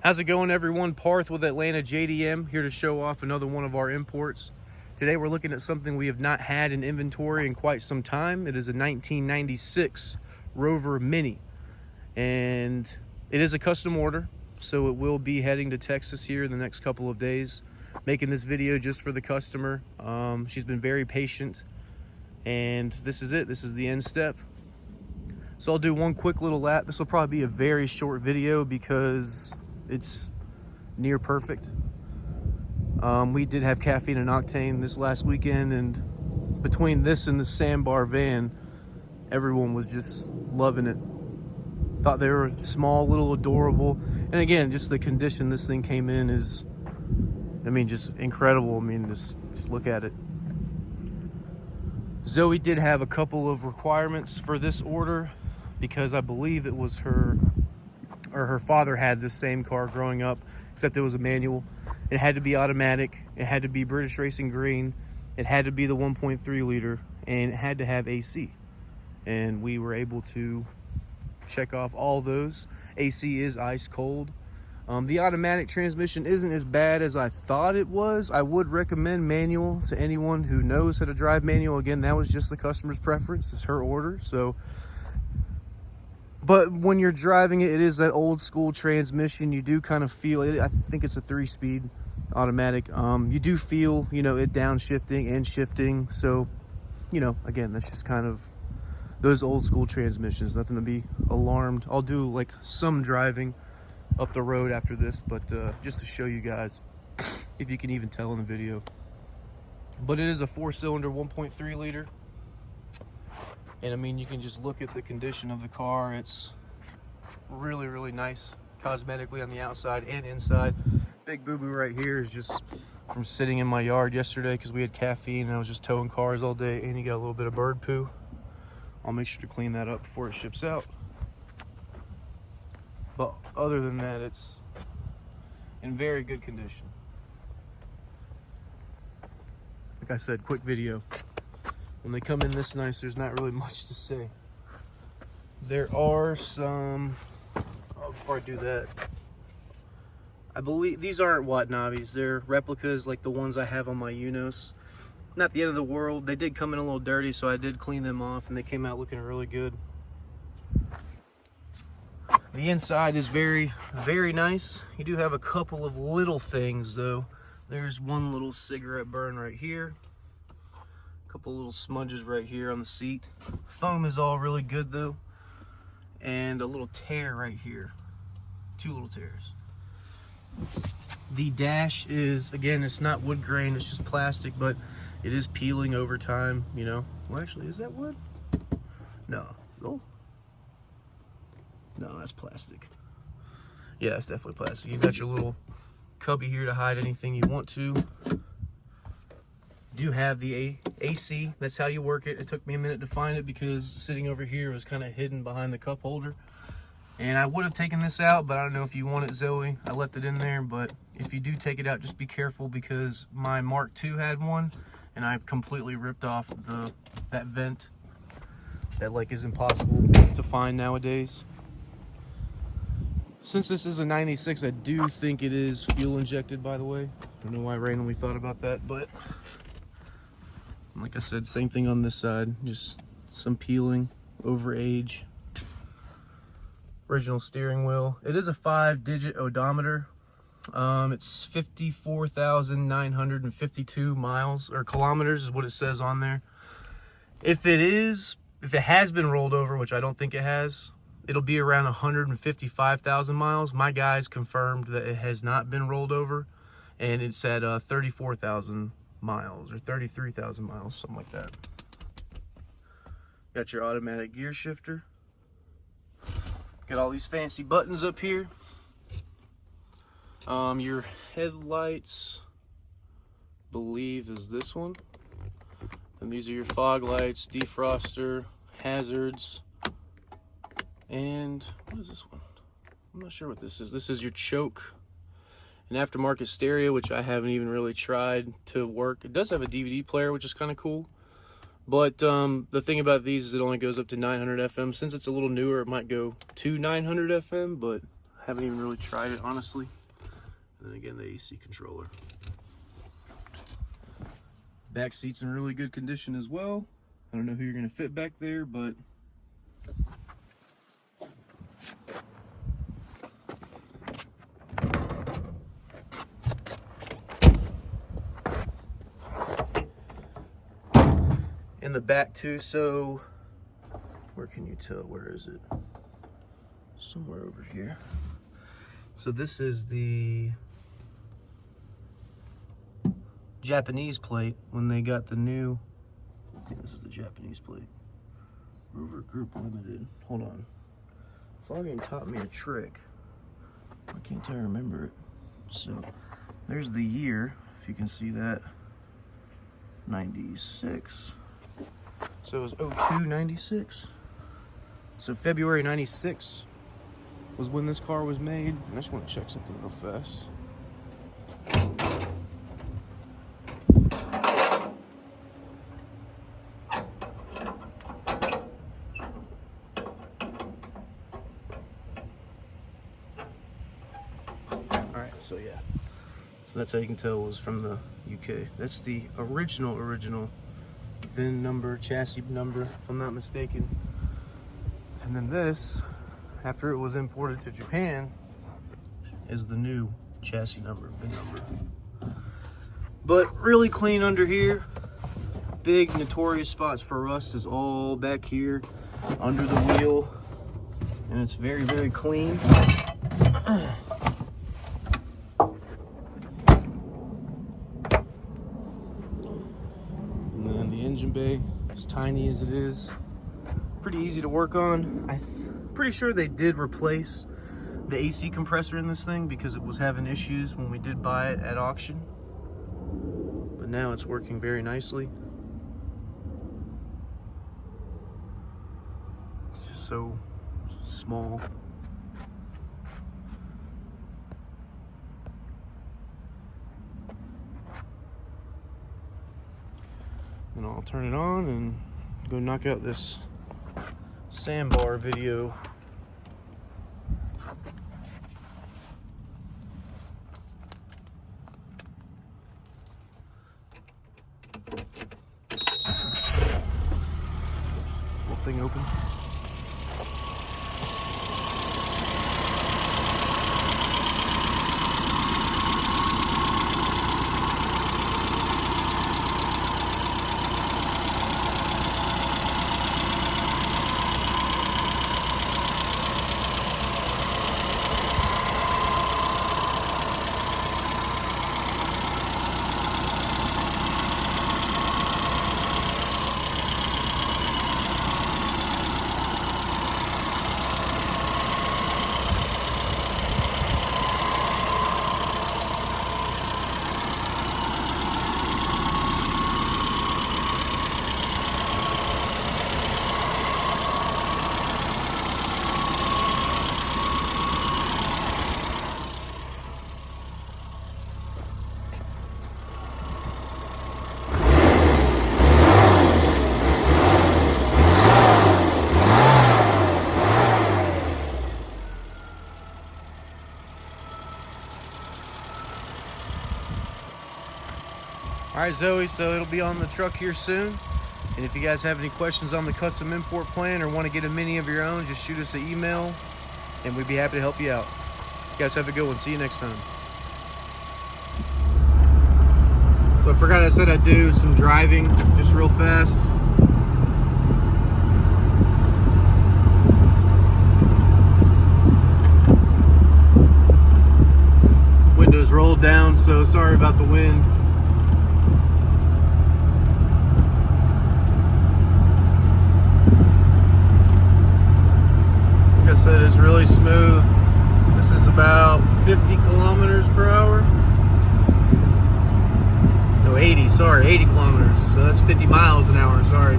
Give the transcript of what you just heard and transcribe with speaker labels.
Speaker 1: How's it going, everyone? Parth with Atlanta JDM, here to show off another one of our imports. Today we're looking at something we have not had in inventory in quite some time. It is a 1996 Rover Mini, and it is a custom order, so it will be heading to Texas here in the next couple of days. Making this video just for the customer. She's been very patient, and this is it. This is the end step. So I'll do one quick little lap. This will probably be a very short video because it's near perfect. We did have caffeine and octane this last weekend, and between this and the sandbar van, everyone was just loving it. Thought they were small, little, adorable, and again, just the condition this thing came in is, I mean, just incredible. I mean, just look at it. Zoe did have a couple of requirements for this order because I believe it was her father had this same car growing up, except it was a manual. It had to be automatic, it had to be British Racing Green, it had to be the 1.3 liter, and it had to have AC. And we were able to check off all those. AC is ice cold. The automatic transmission isn't as bad as I thought it was. I would recommend manual to anyone who knows how to drive manual. Again, that was just the customer's preference. It's her order, so. But when you're driving it, it is that old school transmission. You do kind of feel it. I think it's a 3-speed automatic. You do feel, you know, it downshifting and shifting. So, you know, again, that's just kind of those old school transmissions. Nothing to be alarmed. I'll do like some driving up the road after this, but just to show you guys, if you can even tell in the video. But it is a 4-cylinder 1.3 liter. And I mean, you can just look at the condition of the car. It's really, really nice cosmetically on the outside and inside. Big boo-boo right here is just from sitting in my yard yesterday because we had caffeine and I was just towing cars all day, and you got a little bit of bird poo. I'll make sure to clean that up before it ships out. But other than that, it's in very good condition. Like I said, quick video. When they come in this nice, there's not really much to say. There are some, before I do that, I believe these aren't Watnabis. They're replicas like the ones I have on my Unos. Not the end of the world. They did come in a little dirty, so I did clean them off, and they came out looking really good. The inside is very, very nice. You do have a couple of little things, though. There's one little cigarette burn right here. Couple little smudges right here on the seat. Foam is all really good though, and a little tear right here, 2 little tears. The dash is, again, it's not wood grain, it's just plastic, but it is peeling over time, you know. Well, actually, is that wood? No. Oh no, that's plastic. Yeah, that's definitely plastic. You've got your little cubby here to hide anything you want to. Do have the AC. That's how you work it. It took me a minute to find it because sitting over here was kind of hidden behind the cup holder, and I would have taken this out, but I don't know if you want it, Zoe. I left it in there, but if you do take it out, just be careful because my Mark II had one and I completely ripped off that vent that like is impossible to find nowadays. Since this is a 96, I do think it is fuel injected, by the way. I don't know why I randomly thought about that, but like I said, same thing on this side, just some peeling over age. Original steering wheel. It is a 5-digit odometer. It's 54,952 miles or kilometers is what it says on there. If it has been rolled over, which I don't think it has, it'll be around 155,000 miles. My guys confirmed that it has not been rolled over, and it's at 34,000 miles or 33,000 miles, something like that. Got your automatic gear shifter. Got all these fancy buttons up here. Your headlights, believe, is this one. And these are your fog lights, defroster, hazards, and what is this one? I'm not sure what this is. This is your choke. An aftermarket stereo, which I haven't even really tried to work. It does have a DVD player, which is kind of cool. But the thing about these is it only goes up to 900 FM. Since it's a little newer, it might go to 900 FM, but Haven't even really tried it, honestly. And then again, the AC controller. Back seat's in really good condition as well. I don't know who you're gonna fit back there, but in the back too, so where can you tell? Where is it? Somewhere over here. So this is the Japanese plate when they got the new, I think this is the Japanese plate. Rover Group Limited. Hold on. Fogging taught me a trick. Why can't I remember it? So there's the year, if you can see that. 96. So it was 02-96. So February 96 was when this car was made. I just want to check something real fast. Alright, so yeah. So that's how you can tell it was from the UK. That's the original VIN number, chassis number, if I'm not mistaken. And then this, after it was imported to Japan, is the new chassis number, VIN number. But really clean under here. Big notorious spots for rust is all back here under the wheel. And it's very, very clean. And then the engine bay, as tiny as it is, pretty easy to work on. I'm pretty sure they did replace the AC compressor in this thing because it was having issues when we did buy it at auction. But now it's working very nicely. It's just so small. Then I'll turn it on and go knock out this sandbar video. Whole thing open. All right, Zoe, so it'll be on the truck here soon. And if you guys have any questions on the custom import plan or want to get a mini of your own, just shoot us an email and we'd be happy to help you out. You guys have a good one. See you next time. So I forgot I said I'd do some driving just real fast. Windows rolled down, so sorry about the wind. Like I said, it's really smooth. This is about 50 kilometers per hour. No, 80, sorry, 80 kilometers. So that's 50 miles an hour, sorry.